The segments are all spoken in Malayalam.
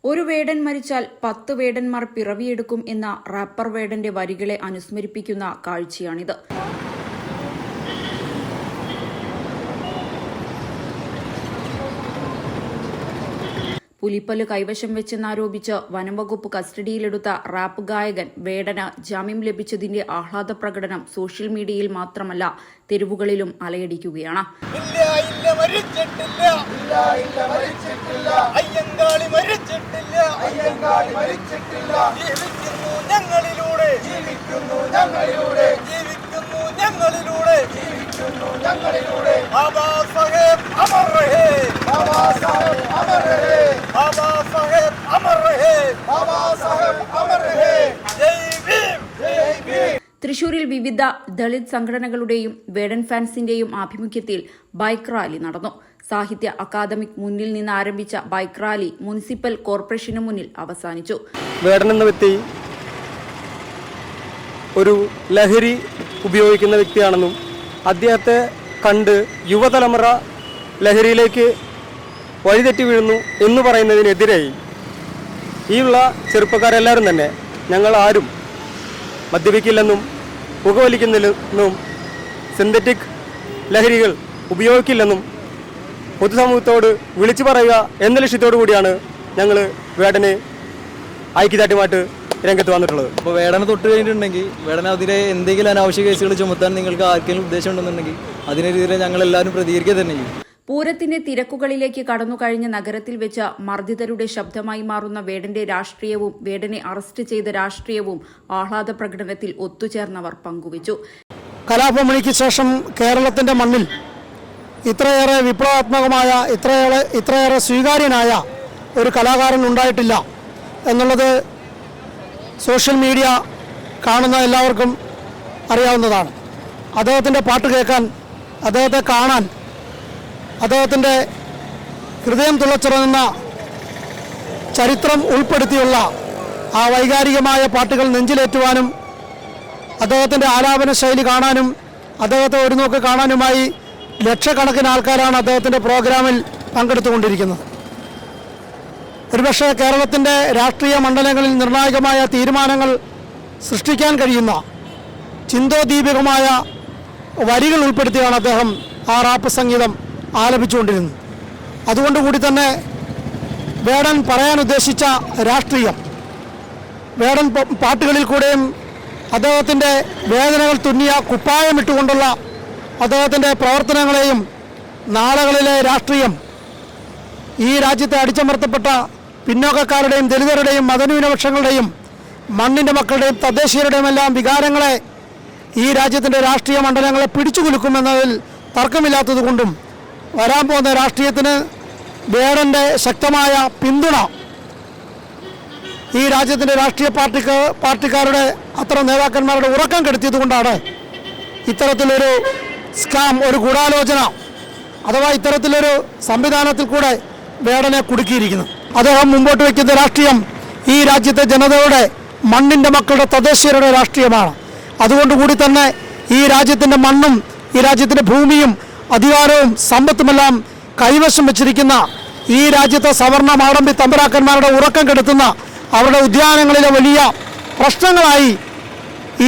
ഒരു വേടൻ മരിച്ചാൽ 10 വേടന്മാർ പിറവിയെടുക്കും എന്ന റാപ്പർ വേടന്റെ വരികളെ അനുസ്മരിപ്പിക്കുന്ന കാഴ്ചയാണിത്. പുലിപ്പല്ല് കൈവശം വെച്ചെന്നാരോപിച്ച് വനംവകുപ്പ് കസ്റ്റഡിയിലെടുത്ത റാപ്പ് ഗായകൻ വേടന് ജാമ്യം ലഭിച്ചതിന്റെ ആഹ്ലാദ പ്രകടനം സോഷ്യൽ മീഡിയയിൽ മാത്രമല്ല തെരുവുകളിലും അലയടിക്കുകയാണ്. തൃശൂരിൽ വിവിധ ദളിത് സംഘടനകളുടെയും വേടൻ ഫാൻസിന്റെയും ആഭിമുഖ്യത്തിൽ ബൈക്ക് റാലി നടന്നു. സാഹിത്യ അക്കാദമിക് മുന്നിൽ നിന്ന് ആരംഭിച്ച ബൈക്ക് റാലി മുനിസിപ്പൽ കോർപ്പറേഷന് മുന്നിൽ അവസാനിച്ചു. വേടൻ എന്ന വ്യക്തി ഒരു ലഹരി ഉപയോഗിക്കുന്ന വ്യക്തിയാണെന്നും അദ്ദേഹത്തെ കണ്ട് യുവതലമുറ ലഹരിയിലേക്ക് വഴിതെറ്റി വീഴുന്നു എന്ന് പറയുന്നതിനെതിരായി ഈയുള്ള ചെറുപ്പക്കാരെല്ലാവരും തന്നെ ഞങ്ങൾ ആരും മദ്യപിക്കില്ലെന്നും പുകവലിക്കുന്നില്ലെന്നും സിന്തറ്റിക് ലഹരികൾ ഉപയോഗിക്കില്ലെന്നും പൊതുസമൂഹത്തോട് വിളിച്ചു പറയുക എന്ന ലക്ഷ്യത്തോടു കൂടിയാണ് ഞങ്ങൾ വേടനെ ഐക്യദാർഢ്യമായിട്ട് രംഗത്ത് വന്നിട്ടുള്ളത്. അപ്പോൾ വേടനെ തൊട്ട് കഴിഞ്ഞിട്ടുണ്ടെങ്കിൽ വേടനെതിരെ എന്തെങ്കിലും അനാവശ്യ കേസുകൾ ചുമത്താൻ നിങ്ങൾക്ക് ആർക്കെങ്കിലും ഉദ്ദേശം ഉണ്ടെന്നുണ്ടെങ്കിൽ അതിനെതിരെ ഞങ്ങളെല്ലാവരും പ്രതികരിക്കുക തന്നെ ചെയ്യും. പൂരത്തിന്റെ തിരക്കുകളിലേക്ക് കടന്നുകഴിഞ്ഞ നഗരത്തിൽ വെച്ച് മർദ്ദിതരുടെ ശബ്ദമായി മാറുന്ന വേടന്റെ രാഷ്ട്രീയവും വേടനെ അറസ്റ്റ് ചെയ്ത രാഷ്ട്രീയവും ആഹ്ലാദ പ്രകടനത്തിൽ ഒത്തുചേർന്നവർ പങ്കുവച്ചു. കലാപമണിക്ക് ശേഷം കേരളത്തിന്റെ മണ്ണിൽ ഇത്രയേറെ വിപ്ലവാത്മകമായ ഇത്രയേറെ സ്വീകാര്യനായ ഒരു കലാകാരൻ ഉണ്ടായിട്ടില്ല എന്നുള്ളത് സോഷ്യൽ മീഡിയ കാണുന്ന എല്ലാവർക്കും അറിയാവുന്നതാണ്. അദ്ദേഹത്തിൻ്റെ പാട്ട് കേൾക്കാൻ, അദ്ദേഹത്തെ കാണാൻ, അദ്ദേഹത്തിൻ്റെ ഹൃദയം തുളച്ചുറങ്ങുന്ന ചരിത്രം ഉൾപ്പെടുത്തിയുള്ള ആ വൈകാരികമായ പാട്ടുകൾ നെഞ്ചിലേറ്റുവാനും അദ്ദേഹത്തിൻ്റെ ആലാപന ശൈലി കാണാനും അദ്ദേഹത്തെ ഒരു നോക്ക് കാണാനുമായി ലക്ഷക്കണക്കിന് ആൾക്കാരാണ് അദ്ദേഹത്തിൻ്റെ പ്രോഗ്രാമിൽ പങ്കെടുത്തുകൊണ്ടിരിക്കുന്നത്. ഒരുപക്ഷെ കേരളത്തിൻ്റെ രാഷ്ട്രീയ മണ്ഡലങ്ങളിൽ നിർണായകമായ തീരുമാനങ്ങൾ സൃഷ്ടിക്കാൻ കഴിയുന്ന ചിന്തോദീപികമായ വരികൾ ഉൾപ്പെടുത്തിയാണ് അദ്ദേഹം ആ റാപ്പ് സംഗീതം ആലപിച്ചുകൊണ്ടിരുന്നത്. അതുകൊണ്ടുകൂടി തന്നെ വേടൻ പറയാൻ ഉദ്ദേശിച്ച രാഷ്ട്രീയം, വേടൻ പാട്ടുകളിൽ കൂടെയും അദ്ദേഹത്തിൻ്റെ വേദനകൾ തുന്നിയ കുപ്പായമിട്ടുകൊണ്ടുള്ള അദ്ദേഹത്തിൻ്റെ പ്രവർത്തനങ്ങളെയും നാളുകളിലെ രാഷ്ട്രീയം, ഈ രാജ്യത്തെ അടിച്ചമർത്തപ്പെട്ട പിന്നോക്കക്കാരുടെയും ദലിതരുടെയും മതന്യൂനപക്ഷങ്ങളുടെയും മണ്ണിൻ്റെ മക്കളുടെയും തദ്ദേശീയരുടെയും എല്ലാം വികാരങ്ങളെ ഈ രാജ്യത്തിൻ്റെ രാഷ്ട്രീയ മണ്ഡലങ്ങളെ പിടിച്ചുകുലുക്കുമെന്നതിൽ തർക്കമില്ലാത്തതുകൊണ്ടും വരാൻ പോകുന്ന രാഷ്ട്രീയത്തിന് വേടൻ്റെ ശക്തമായ പിന്തുണ ഈ രാജ്യത്തിൻ്റെ രാഷ്ട്രീയ പാർട്ടിക്കാരുടെ അത്തരം നേതാക്കന്മാരുടെ ഉറക്കം കെടുത്തിയതുകൊണ്ടാണ് ഇത്തരത്തിലൊരു സ്കാം, ഒരു ഗൂഢാലോചന അഥവാ ഇത്തരത്തിലൊരു സംവിധാനത്തിൽ കൂടെ വേടനെ കുടുക്കിയിരിക്കുന്നത്. അദ്ദേഹം മുമ്പോട്ട് വയ്ക്കുന്ന രാഷ്ട്രീയം ഈ രാജ്യത്തെ ജനതയുടെ, മണ്ണിൻ്റെ മക്കളുടെ, തദ്ദേശീയരുടെ രാഷ്ട്രീയമാണ്. അതുകൊണ്ടുകൂടി തന്നെ ഈ രാജ്യത്തിൻ്റെ മണ്ണും ഈ രാജ്യത്തിൻ്റെ ഭൂമിയും അധികാരവും സമ്പത്തുമെല്ലാം കൈവശം വെച്ചിരിക്കുന്ന ഈ രാജ്യത്തെ സവർണ മാടമ്പി തമ്പരാക്കന്മാരുടെ ഉറക്കം കെടുത്തുന്ന അവരുടെ ഉദ്യാനങ്ങളിലെ വലിയ പ്രശ്നങ്ങളായി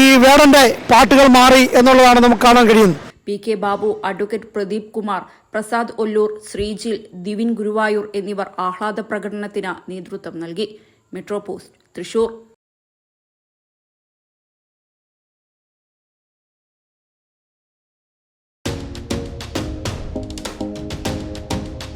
ഈ വേടന്റെ പാട്ടുകൾ മാറി എന്നുള്ളതാണ് നമുക്ക് കാണാൻ കഴിയുന്നത്. P K Babu, advocate Pradeep Kumar, Prasad Ollur, Sreejil, Divin Guruvayur എന്നിവർ ആഹ്ലാദ പ്രകടനത്തിന് നേതൃത്വം നൽകി. Metro post, Thrissur.